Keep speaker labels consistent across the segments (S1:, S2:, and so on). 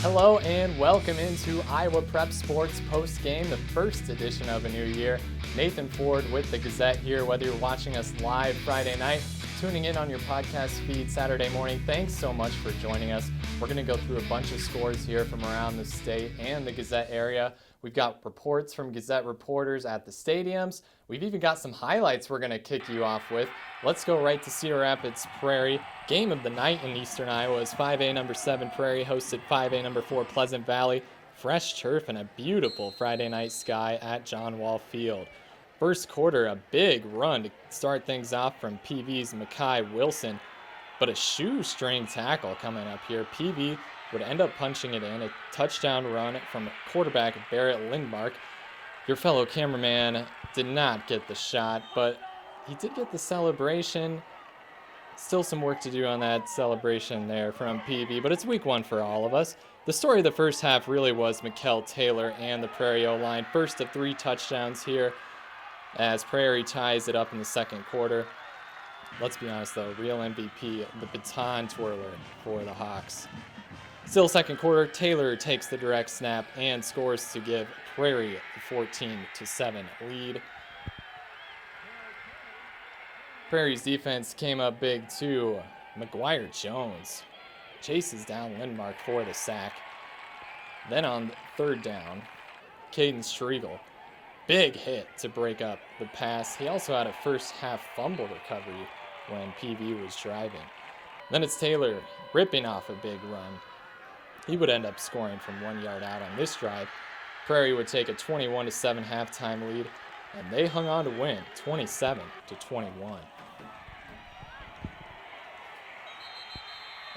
S1: Hello and welcome into Iowa Prep Sports Postgame, the first edition of a new year. Nathan Ford with the Gazette here, whether you're watching us live Friday night, tuning in on your podcast feed Saturday morning. Thanks so much for joining us. We're going to go through a bunch of scores here from around the state and the Gazette area. We've got reports from Gazette reporters at the stadiums. We've even got some highlights we're going to kick you off with. Let's go right to Cedar Rapids Prairie. Game of the night in Eastern Iowa is 5A number 7 Prairie hosted 5A number 4 Pleasant Valley. Fresh turf and a beautiful Friday night sky at John Wall Field. First quarter, a big run to start things off from PV's Mackay Wilson, but a shoestring tackle coming up here. PV would end up punching it in, a touchdown run from quarterback Barrett Lindmark. Your fellow cameraman did not get the shot, but he did get the celebration. Still some work to do on that celebration there from PV, but it's week one for all of us. The story of the first half really was Mikkel Taylor and the Prairie O-line. First of 3 touchdowns here as Prairie ties it up in the second quarter. Let's be honest though, real MVP, the baton twirler for the Hawks. Still second quarter, Taylor takes the direct snap and scores to give Prairie the 14-7 lead. Prairie's defense came up big too. McGuire Jones chases down Lindmark for the sack. Then on third down, Caden Striegel, big hit to break up the pass. He also had a first half fumble recovery when PV was driving. Then it's Taylor ripping off a big run. He would end up scoring from 1 yard out on this drive. Prairie would take a 21-7 halftime lead, and they hung on to win 27-21.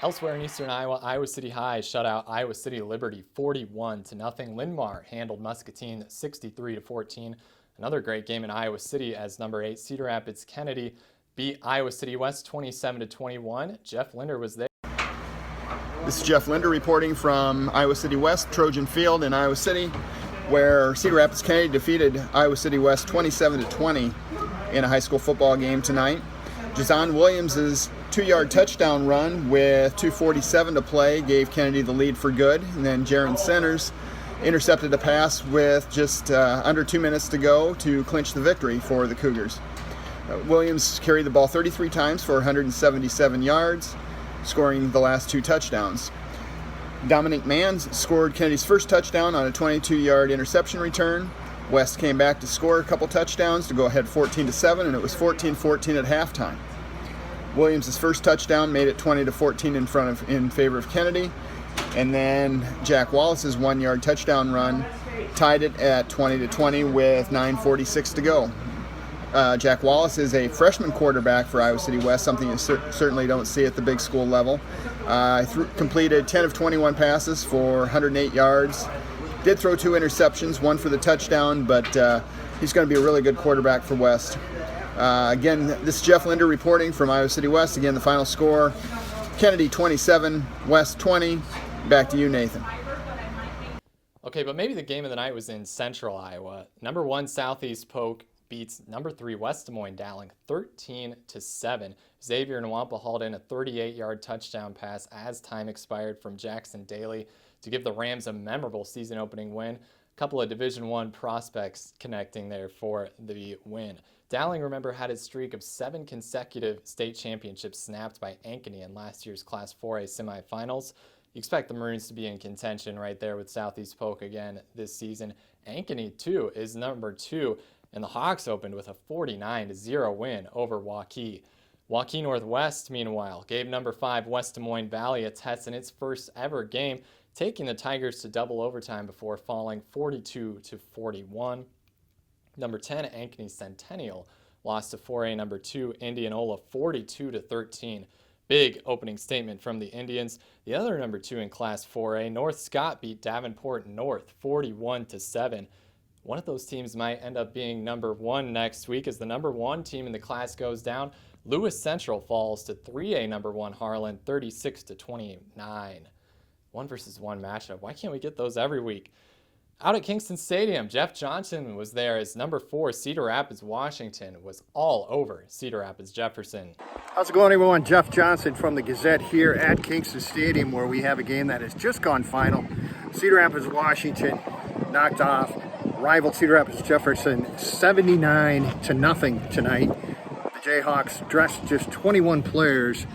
S1: Elsewhere in Eastern Iowa, Iowa City High shut out Iowa City Liberty 41-0. Lindmar handled Muscatine 63-14. Another great game in Iowa City as number 8 Cedar Rapids Kennedy beat Iowa City West 27-21. Jeff Linder was there.
S2: This is Jeff Linder reporting from Iowa City West, Trojan Field in Iowa City, where Cedar Rapids Kennedy defeated Iowa City West 27-20 in a high school football game tonight. Jazon Williams' 2-yard touchdown run with 2:47 to play gave Kennedy the lead for good, and then Jaron Centers intercepted a pass with just under 2 minutes to go to clinch the victory for the Cougars. Williams carried the ball 33 times for 177 yards, scoring the last 2 touchdowns. Dominic Manns scored Kennedy's first touchdown on a 22-yard interception return. West came back to score a couple touchdowns to go ahead 14-7, and it was 14-14 at halftime. Williams' first touchdown made it 20-14 in favor of Kennedy, and then Jack Wallace's 1-yard touchdown run tied it at 20-20 with 9:46 to go. Jack Wallace is a freshman quarterback for Iowa City West, something you certainly don't see at the big school level. Completed 10 of 21 passes for 108 yards. Did throw 2 interceptions, 1 for the touchdown, but he's going to be a really good quarterback for West. Again, this is Jeff Linder reporting from Iowa City West. Again, the final score, Kennedy 27, West 20. Back to you, Nathan.
S1: Okay, but maybe the game of the night was in Central Iowa. Number 1 Southeast Polk beats number 3 West Des Moines Dowling 13-7. Xavier Nwampa hauled in a 38-yard touchdown pass as time expired from Jackson Daly to give the Rams a memorable season-opening win. A couple of Division I prospects connecting there for the win. Dowling, remember, had his streak of 7 consecutive state championships snapped by Ankeny in last year's Class 4A semifinals. You expect the Maroons to be in contention right there with Southeast Polk again this season. Ankeny, too, is number 2. And the Hawks opened with a 49-0 win over Waukee. Waukee Northwest, meanwhile, gave number 5 West Des Moines Valley a test in its first ever game, taking the Tigers to double overtime before falling 42-41. Number 10 Ankeny Centennial lost to 4A number 2 Indianola 42-13. Big opening statement from the Indians. The other number 2 in Class 4A, North Scott, beat Davenport North 41-7. One of those teams might end up being number 1 next week as the number 1 team in the class goes down. Lewis Central falls to 3A number 1 Harlan 36-29. 1-versus-1 matchup. Why can't we get those every week? Out at Kingston Stadium, Jeff Johnson was there as number 4 Cedar Rapids Washington was all over Cedar Rapids Jefferson.
S3: How's it going, everyone? Jeff Johnson from the Gazette here at Kingston Stadium, where we have a game that has just gone final. Cedar Rapids, Washington knocked off rival Cedar Rapids Jefferson 79-0 tonight. The Jayhawks dressed just 21 players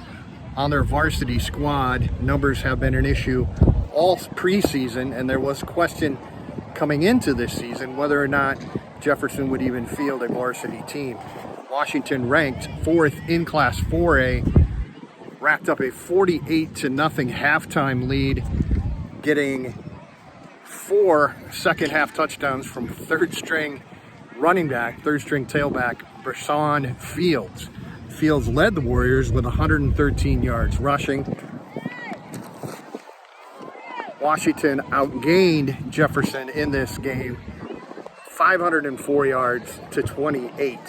S3: on their varsity squad. Numbers have been an issue all preseason, and there was question coming into this season whether or not Jefferson would even field a varsity team. Washington, ranked 4th in Class 4A, racked up a 48-0 halftime lead, getting 4 second-half touchdowns from third-string tailback Bresson Fields. Fields led the Warriors with 113 yards rushing. Washington outgained Jefferson in this game, 504 yards to 28.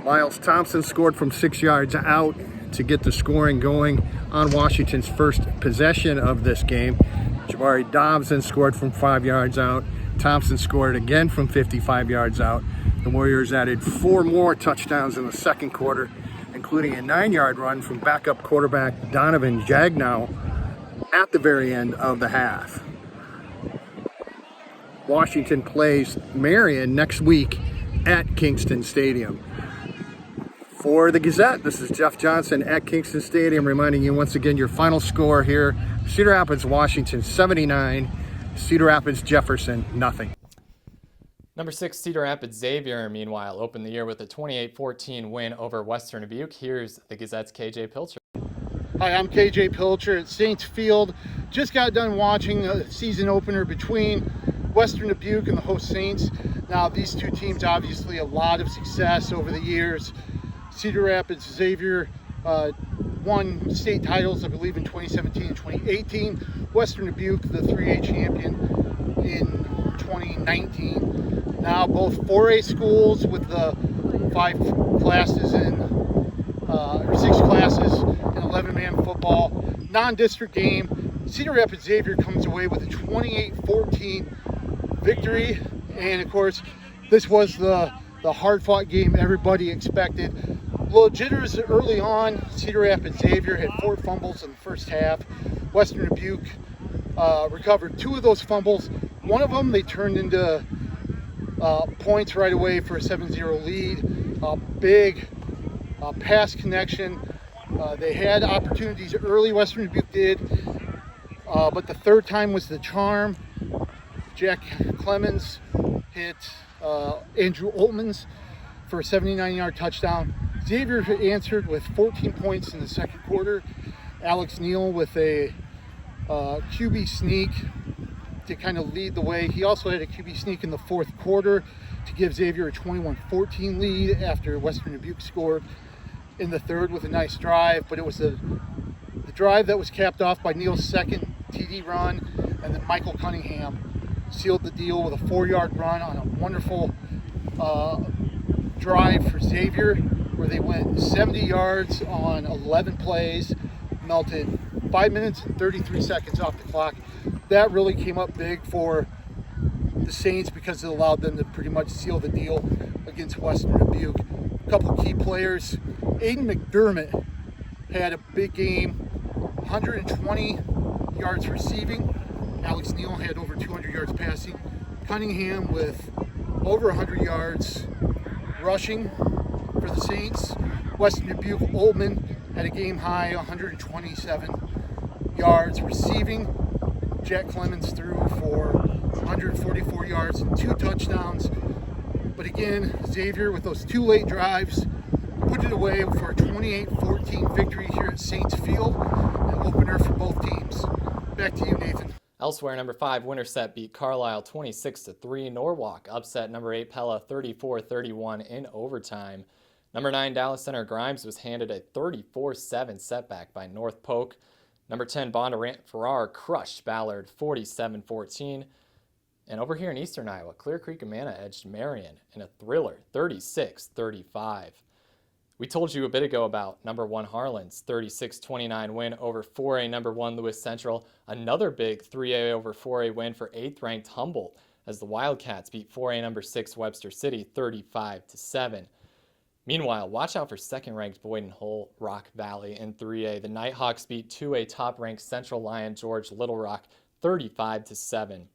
S3: Miles Thompson scored from 6 yards out to get the scoring going on Washington's first possession of this game. Jabari Dobson scored from 5 yards out. Thompson scored again from 55 yards out. The Warriors added 4 more touchdowns in the second quarter, including a 9-yard run from backup quarterback Donovan Jagnow at the very end of the half. Washington plays Marion next week at Kingston Stadium. For the Gazette, this is Jeff Johnson at Kingston Stadium, reminding you once again your final score here: Cedar Rapids, Washington 79, Cedar Rapids, Jefferson nothing.
S1: Number 6, Cedar Rapids Xavier, meanwhile, opened the year with a 28-14 win over Western Dubuque. Here's the Gazette's K.J. Pilcher.
S4: Hi, I'm K.J. Pilcher at Saints Field. Just got done watching the season opener between Western Dubuque and the host Saints. Now, these two teams, obviously, a lot of success over the years. Cedar Rapids Xavier won state titles, I believe, in 2017 and 2018. Western Dubuque, the 3A champion in 2019. Now, both 4A schools with the 5 classes or 6 classes in 11-man football. Non-district game. Cedar Rapids Xavier comes away with a 28-14 victory. And, of course, this was the hard-fought game everybody expected. Little jitters early on. Cedar Rapids Xavier had 4 fumbles in the first half. Western Dubuque recovered 2 of those fumbles. One of them they turned into points right away for a 7-0 lead. Big pass connection. They had opportunities early, Western Dubuque did, but the third time was the charm. Jack Clemens hit Andrew Oltmans for a 79-yard touchdown. Xavier answered with 14 points in the second quarter. Alex Neal with a QB sneak to kind of lead the way. He also had a QB sneak in the fourth quarter to give Xavier a 21-14 lead after Western Dubuque scored in the third with a nice drive. But it was the drive that was capped off by Neal's second TD run, and then Michael Cunningham sealed the deal with a 4-yard run on a wonderful drive for Xavier, where they went 70 yards on 11 plays, melted 5 minutes and 33 seconds off the clock. That really came up big for the Saints because it allowed them to pretty much seal the deal against Western Dubuque. A couple key players. Aiden McDermott had a big game, 120 yards receiving. Alex Neal had over 200 yards passing. Cunningham with over 100 yards rushing for the Saints. Western Dubuque Oldman had a game high 127 yards receiving. Jack Clemens threw for 144 yards and 2 touchdowns. But again, Xavier with those 2 late drives put it away for a 28-14 victory here at Saints Field, an opener for both teams. Back to you, Nathan.
S1: Elsewhere, number 5 Winterset beat Carlisle 26-3. Norwalk upset number 8 Pella 34-31 in overtime. Number 9 Dallas Center Grimes was handed a 34-7 setback by North Polk. Number 10 Bondurant Farrar crushed Ballard 47-14. And over here in Eastern Iowa, Clear Creek Amana edged Marion in a thriller 36-35. We told you a bit ago about number 1 Harlan's 36-29 win over 4A number 1 Lewis Central. Another big 3A over 4A win for 8th ranked Humboldt as the Wildcats beat 4A number 6 Webster City 35-7. Meanwhile, watch out for 2nd ranked Boyden Hull Rock Valley in 3A. The Nighthawks beat 2A top ranked Central Lyon George Little Rock 35-7.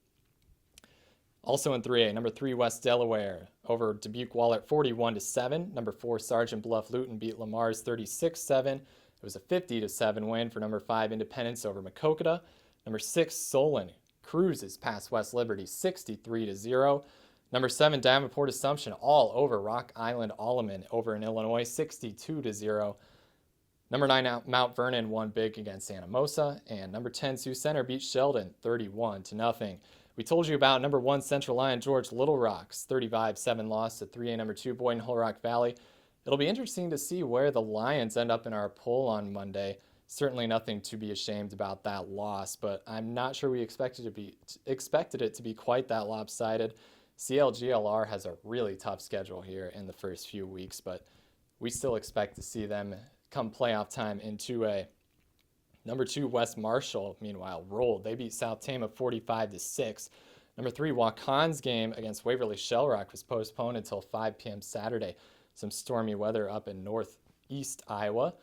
S1: Also in 3A, number 3 West Delaware over Dubuque Wahlert 41-7. Number 4 Sergeant Bluff Luton beat Lamar's 36-7. It was a 50-7 win for number 5 Independence over Maquoketa. Number 6 Solon cruises past West Liberty 63-0. Number 7 Davenport Assumption all over Rock Island Alleman over in Illinois 62-0. Number 9 Mount Vernon won big against Santa Mosa, and number 10 Sioux Center beat Sheldon 31-0. We told you about number 1 Central Lyon George Little Rock's 35-7 loss to 3A number 2 Boyden Hull Rock Valley. It'll be interesting to see where the Lions end up in our poll on Monday. Certainly nothing to be ashamed about that loss, but I'm not sure we expected it to be quite that lopsided. CLGLR has a really tough schedule here in the first few weeks, but we still expect to see them come playoff time in 2A. Number 2 West Marshall, meanwhile, rolled. They beat South Tama 45-6. Number 3 Wacon's game against Waverly Shell Rock was postponed until 5 p.m. Saturday. Some stormy weather up in northeast Iowa.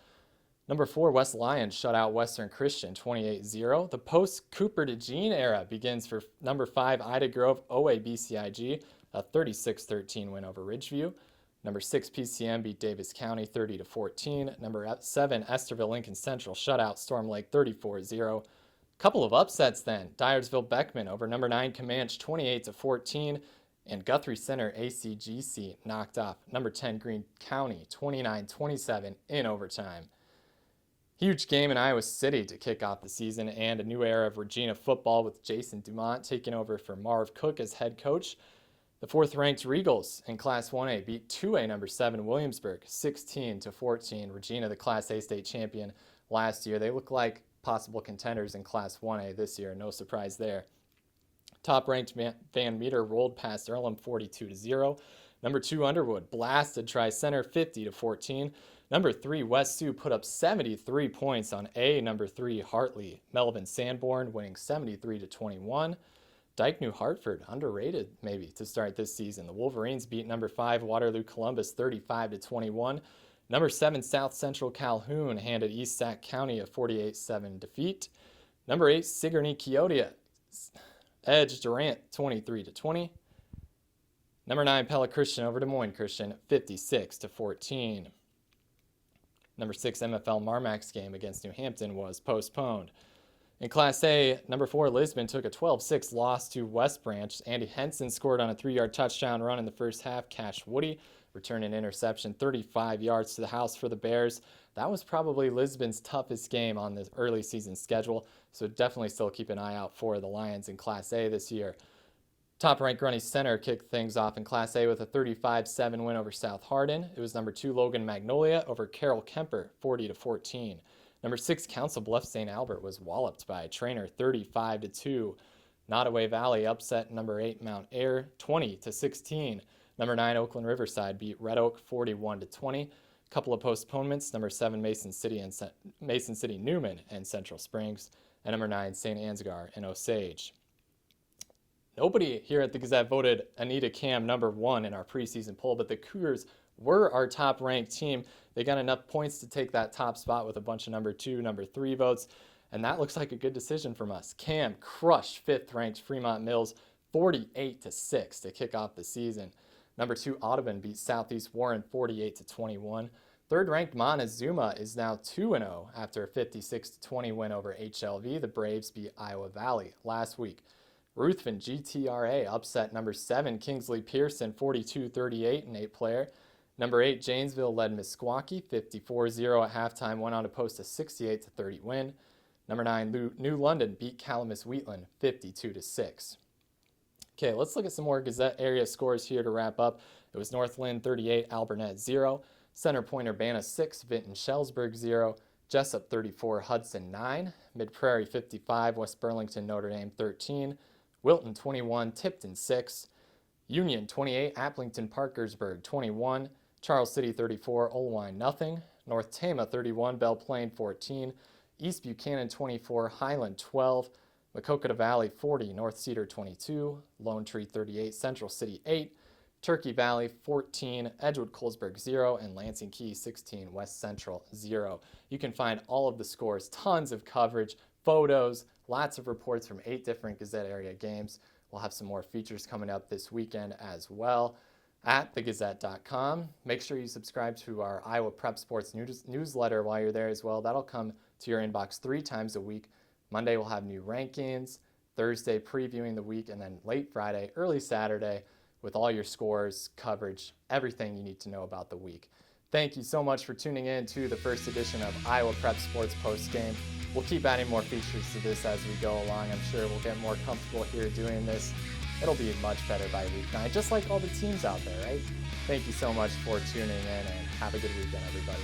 S1: Number 4 West Lions shut out Western Christian 28-0. The post-Cooper DeJean era begins for number 5 Ida Grove OABCIG, a 36-13 win over Ridgeview. Number 6 PCM beat Davis County 30-14. Number 7 Esterville Lincoln Central shut out Storm Lake 34-0. Couple of upsets then. Dyersville Beckman over number 9 Comanche 28-14. And Guthrie Center ACGC knocked off number 10 Greene County 29-27 in overtime. Huge game in Iowa City to kick off the season, and a new era of Regina football with Jason Dumont taking over for Marv Cook as head coach. The 4th-ranked Regals in Class 1A beat 2A number 7 Williamsburg 16-14. Regina, the Class A state champion last year. They look like possible contenders in Class 1A this year. No surprise there. Top-ranked Van Meter rolled past Earlham 42-0. Number 2 Underwood blasted Tri-Center 50-14. Number 3 West Sioux put up 73 points on number 3 Hartley. Melvin Sanborn winning 73-21. Dike New Hartford, underrated maybe to start this season. The Wolverines beat number 5 Waterloo Columbus 35-21. Number 7 South Central Calhoun handed East Sac County a 48-7 defeat. Number 8 Sigourney Keodia edged Durant 23-20. Number 9 Pella Christian over Des Moines Christian 56-14. Number 6 MFL Marmax's game against New Hampton was postponed. In Class A, number 4 Lisbon took a 12-6 loss to West Branch. Andy Henson scored on a 3-yard touchdown run in the first half. Cash Woody returned an interception 35 yards to the house for the Bears. That was probably Lisbon's toughest game on the early season schedule, so definitely still keep an eye out for the Lions in Class A this year. Top-ranked Grundy Center kicked things off in Class A with a 35-7 win over South Hardin. It was number 2 Logan Magnolia over Carroll Kemper 40-14. Number 6 Council Bluffs St. Albert was walloped by a trainer 35-2. Nottoway Valley upset number 8 Mount Ayr 20-16. Number 9 Oakland Riverside beat Red Oak 41-20. Couple of postponements, number 7 Mason City Newman and Central Springs, and number 9 St. Ansgar and Osage. Nobody here at the Gazette voted Anita Cam number 1 in our preseason poll, but the Cougars were our top-ranked team. They got enough points to take that top spot with a bunch of number 2, number 3 votes, and that looks like a good decision from us. Cam crushed 5th-ranked Fremont Mills 48-6 to kick off the season. Number 2 Audubon beat Southeast Warren 48-21. 3rd-ranked Montezuma is now 2-0 after a 56-20 win over HLV. The Braves beat Iowa Valley last week. Ruthven GTRA upset number 7 Kingsley Pearson 42-38 in 8-player. Number 8 Janesville led Meskwaki 54-0 at halftime, went on to post a 68-30 win. Number 9 New London beat Calamus Wheatland 52-6. Okay, let's look at some more Gazette area scores here to wrap up. It was Northland 38, Albernet 0, Center Point Urbana 6, Vinton Shellsburg 0, Jessup 34, Hudson 9, Mid-Prairie 55, West Burlington Notre Dame 13, Wilton 21, Tipton 6, Union 28, Applington Parkersburg 21, Charles City 34, Olwine nothing, North Tama 31, Belle Plaine 14, East Buchanan 24, Highland 12, Maquoketa Valley 40, North Cedar 22, Lone Tree 38, Central City 8, Turkey Valley 14, Edgewood Colesburg 0, and Lansing Key 16, West Central 0. You can find all of the scores, tons of coverage, photos, lots of reports from 8 different Gazette area games. We'll have some more features coming up this weekend as well at thegazette.com. Make sure you subscribe to our Iowa Prep Sports newsletter while you're there as well. That'll come to your inbox 3 times a week. Monday we'll have new rankings, Thursday previewing the week, and then late Friday, early Saturday with all your scores, coverage, everything you need to know about the week. Thank you so much for tuning in to the first edition of Iowa Prep Sports Postgame. We'll keep adding more features to this as we go along. I'm sure we'll get more comfortable here doing this. It'll be much better by week 9, just like all the teams out there, right? Thank you so much for tuning in, and have a good weekend, everybody.